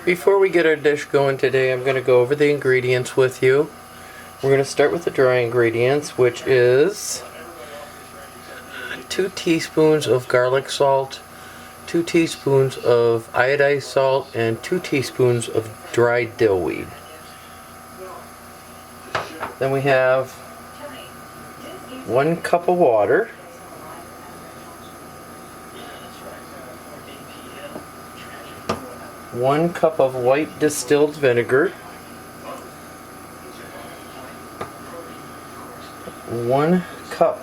Before we get our dish going today, I'm going to go over the ingredients with you. We're going to start with the dry ingredients, which is 2 teaspoons of garlic salt, 2 teaspoons of iodized salt, and 2 teaspoons of dried dill weed. Then we have 1 cup of water, 1 cup of white distilled vinegar, 1 cup,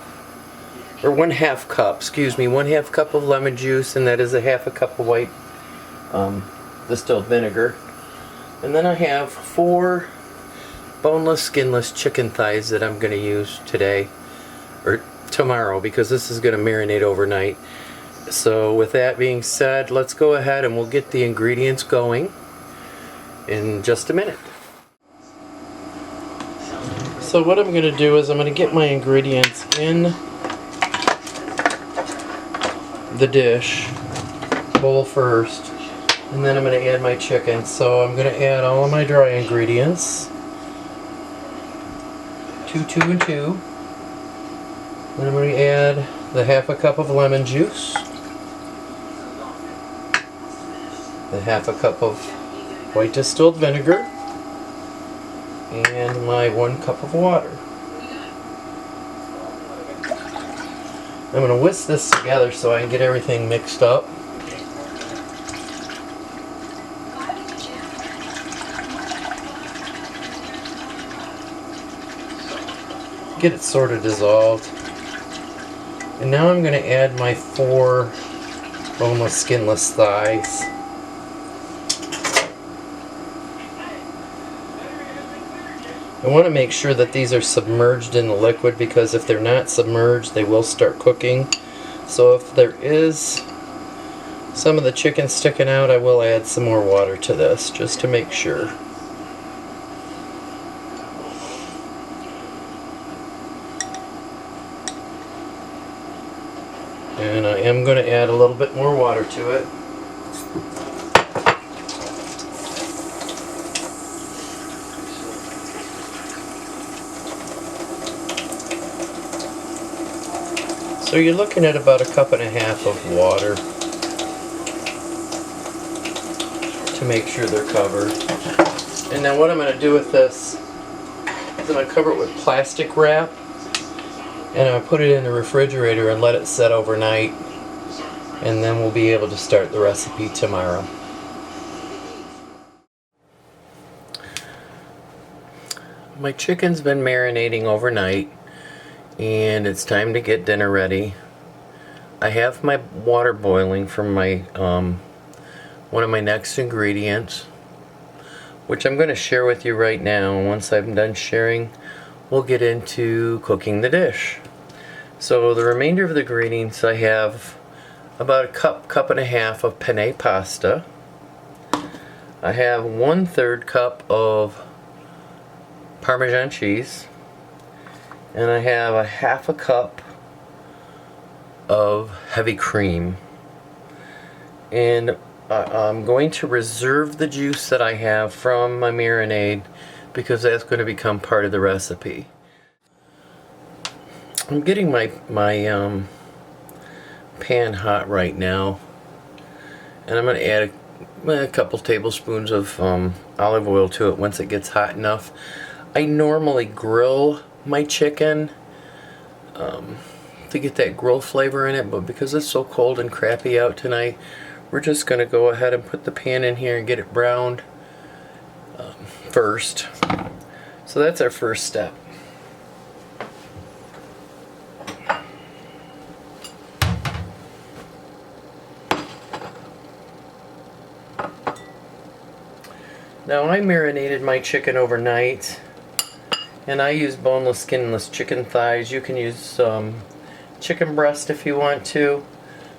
or 1/2 cup, excuse me, 1/2 cup of lemon juice, and that is a 1/2 cup of white distilled vinegar. And then I have 4 boneless, skinless chicken thighs that I'm going to use today, or tomorrow, because this is going to marinate overnight. So with that being said, let's go ahead and we'll get the ingredients going in just a minute. So what I'm going to do is I'm going to get my ingredients in the dish bowl first, and then I'm going to add my chicken. So I'm going to add all of my dry ingredients, 2, 2, and 2. Then I'm going to add the 1/2 cup of lemon juice, the 1/2 cup of white distilled vinegar, and my 1 cup of water. I'm going to whisk this together so I can get everything mixed up. Get it sort of dissolved. And now I'm going to add my 4 boneless, skinless thighs. I want to make sure that these are submerged in the liquid, because if they're not submerged, they will start cooking. So if there is some of the chicken sticking out, I will add some more water to this just to make sure. And I am going to add a little bit more water to it. So you're looking at about 1.5 cups of water to make sure they're covered. And then what I'm going to do with this is I'm going to cover it with plastic wrap, and I'm going to put it in the refrigerator and let it set overnight, and then we'll be able to start the recipe tomorrow. My chicken's been marinating overnight, and it's time to get dinner ready. I have my water boiling for my one of my next ingredients, which I'm going to share with you right now. And once I'm done sharing, we'll get into cooking the dish. So the remainder of the ingredients, I have about a cup and a half of penne pasta. I have 1/3 cup of Parmesan cheese. And I have a 1/2 cup of heavy cream. And I'm going to reserve the juice that I have from my marinade, because that's going to become part of the recipe. I'm getting my pan hot right now, and I'm going to add a couple tablespoons of olive oil to it once it gets hot enough. I normally grill my chicken to get that grill flavor in it, but because it's so cold and crappy out tonight, we're just going to go ahead and put the pan in here and get it browned first. So that's our first step. Now I marinated my chicken overnight, and I use boneless, skinless chicken thighs. You can use chicken breast if you want to.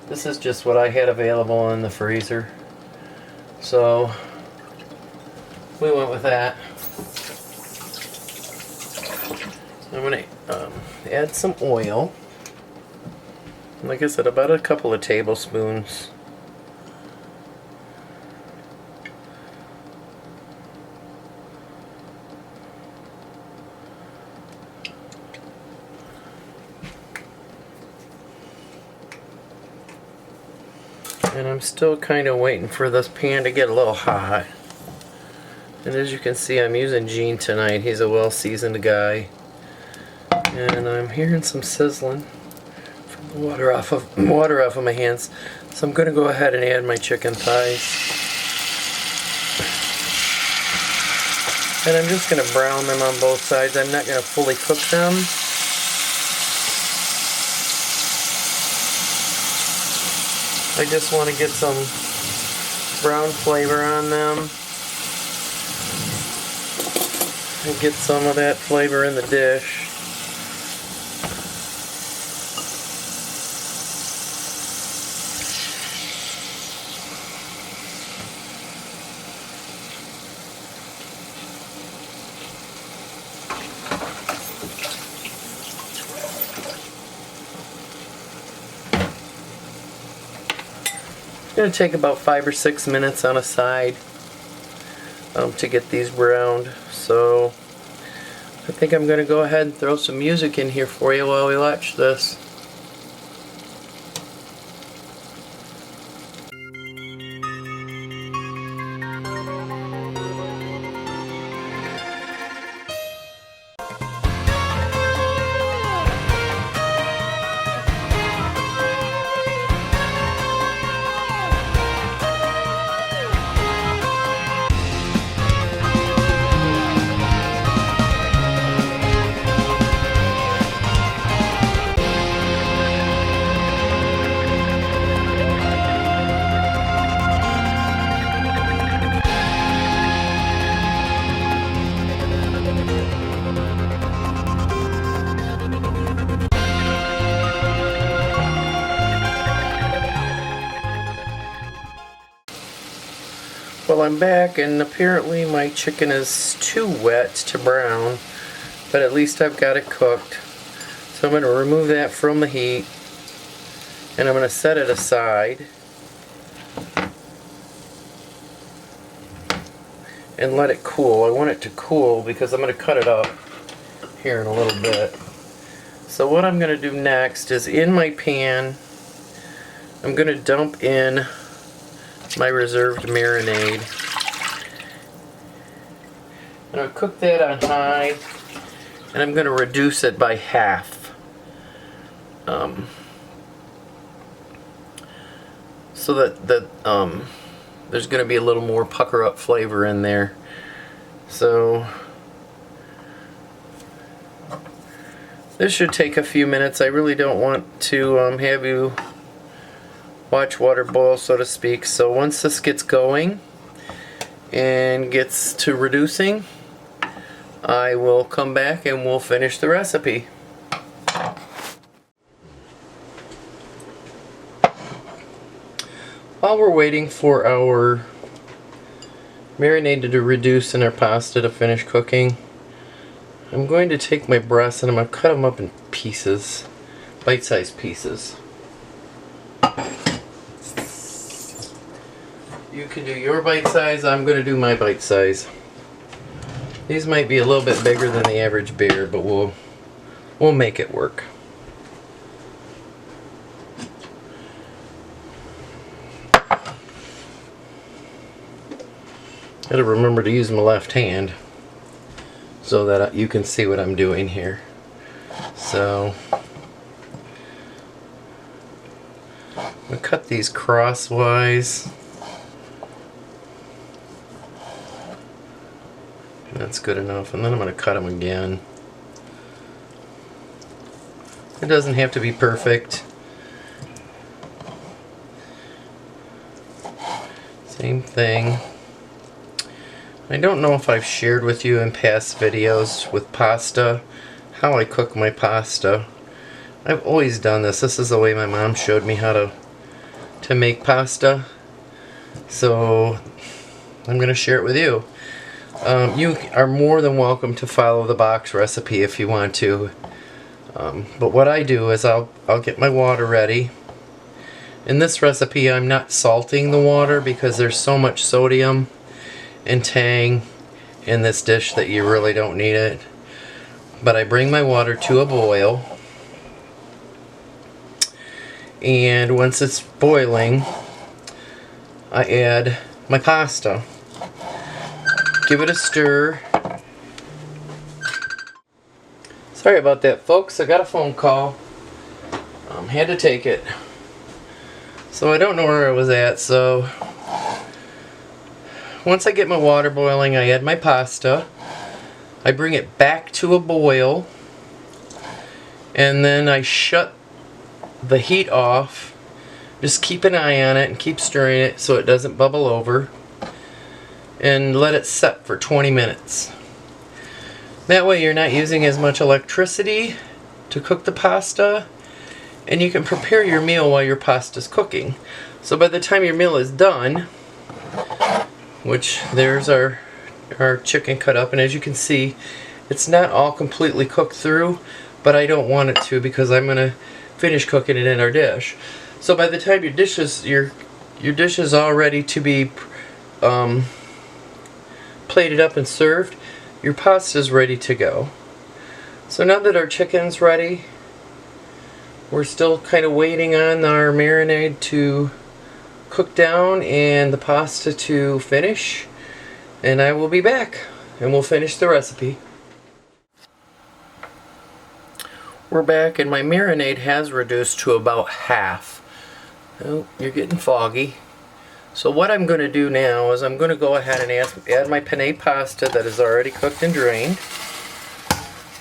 This is just what I had available in the freezer, so we went with that. I'm going to add some oil. Like I said, about a couple of tablespoons. And I'm still kind of waiting for this pan to get a little hot. And as you can see, I'm using Gene tonight. He's a well-seasoned guy. And I'm hearing some sizzling from the water off of my hands. So I'm going to go ahead and add my chicken thighs. And I'm just going to brown them on both sides. I'm not going to fully cook them. I just want to get some brown flavor on them and get some of that flavor in the dish. It's going to take about 5 or 6 minutes on a side to get these browned. So I think I'm going to go ahead and throw some music in here for you while we watch this. Well, I'm back, and apparently my chicken is too wet to brown, but at least I've got it cooked. So I'm going to remove that from the heat, and I'm going to set it aside and let it cool. I want it to cool because I'm going to cut it up here in a little bit. So what I'm going to do next is, in my pan, I'm going to dump in my reserved marinade. And I'll cook that on high, and I'm going to reduce it by half. So that there's going to be a little more pucker up flavor in there. So this should take a few minutes. I really don't want to have you watch water boil, so to speak. So once this gets going and gets to reducing, I will come back and we'll finish the recipe. While we're waiting for our marinade to reduce and our pasta to finish cooking, I'm going to take my breasts and I'm going to cut them up in pieces, bite-sized pieces. You can do your bite size, I'm going to do my bite size. These might be a little bit bigger than the average beer, but we'll make it work. Gotta remember to use my left hand so that you can see what I'm doing here. So I'm going to cut these crosswise. That's good enough, and then I'm going to cut them again. It doesn't have to be perfect. Same thing. I don't know if I've shared with you in past videos with pasta how I cook my pasta. I've always done this. This is the way my mom showed me how to make pasta. So I'm going to share it with you. You are more than welcome to follow the box recipe if you want to. But what I do is I'll get my water ready. In this recipe, I'm not salting the water because there's so much sodium and tang in this dish that you really don't need it. But I bring my water to a boil, and once it's boiling, I add my pasta. Give it a stir. Sorry about that, folks. I got a phone call. Had to take it. So I don't know where I was at. So once I get my water boiling, I add my pasta. I bring it back to a boil. And then I shut the heat off. Just keep an eye on it and keep stirring it so it doesn't bubble over. And let it set for 20 minutes. That way you're not using as much electricity to cook the pasta. And you can prepare your meal while your pasta's cooking. So by the time your meal is done, which there's our chicken cut up, and as you can see, it's not all completely cooked through, but I don't want it to because I'm gonna finish cooking it in our dish. So by the time your dish is all ready to be plated up and served, your pasta's ready to go. So now that our chicken's ready, we're still kind of waiting on our marinade to cook down and the pasta to finish. And I will be back and we'll finish the recipe. We're back and my marinade has reduced to about half. Oh, you're getting foggy. So what I'm going to do now is I'm going to go ahead and add my penne pasta that is already cooked and drained.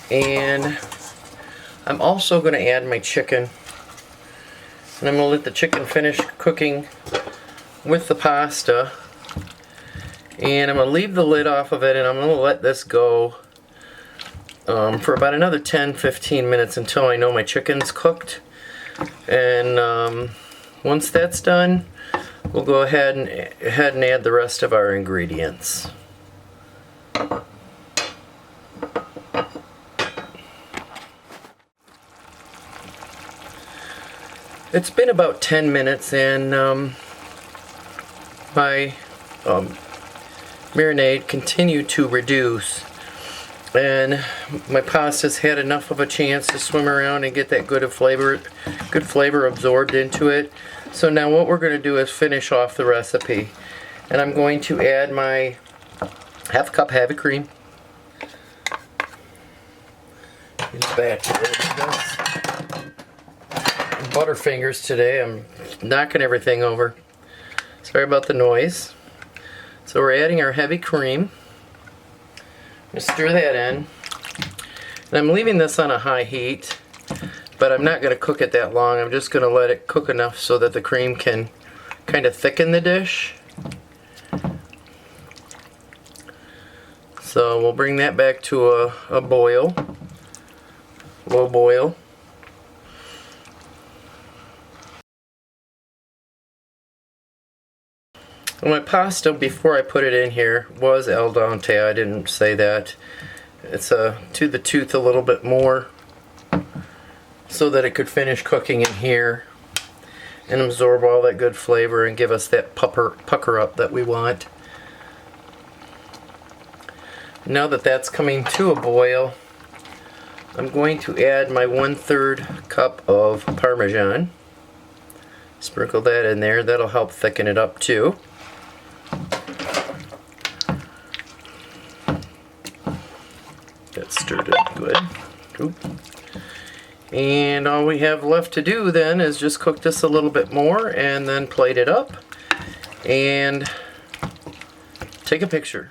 And I'm also going to add my chicken. And I'm going to let the chicken finish cooking with the pasta. And I'm going to leave the lid off of it and I'm going to let this go for about another 10-15 minutes until I know my chicken's cooked. And once that's done, we'll go ahead and add the rest of our ingredients. It's been about 10 minutes and my marinade continued to reduce, and my pasta's had enough of a chance to swim around and get that good flavor absorbed into it. So now what we're going to do is finish off the recipe, and I'm going to add my half cup heavy cream. Get back to this. Butterfingers today. I'm knocking everything over. Sorry about the noise. So we're adding our heavy cream. I'm going to stir that in. And I'm leaving this on a high heat, but I'm not going to cook it that long. I'm just going to let it cook enough so that the cream can kind of thicken the dish. So we'll bring that back to a boil, low boil. My pasta, before I put it in here, was al dente. I didn't say that. It's to the tooth a little bit more so that it could finish cooking in here and absorb all that good flavor and give us that pucker up that we want. Now that that's coming to a boil, I'm going to add my 1/3 cup of Parmesan. Sprinkle that in there. That'll help thicken it up too. That stirred it good. Oop. And all we have left to do then is just cook this a little bit more and then plate it up and take a picture.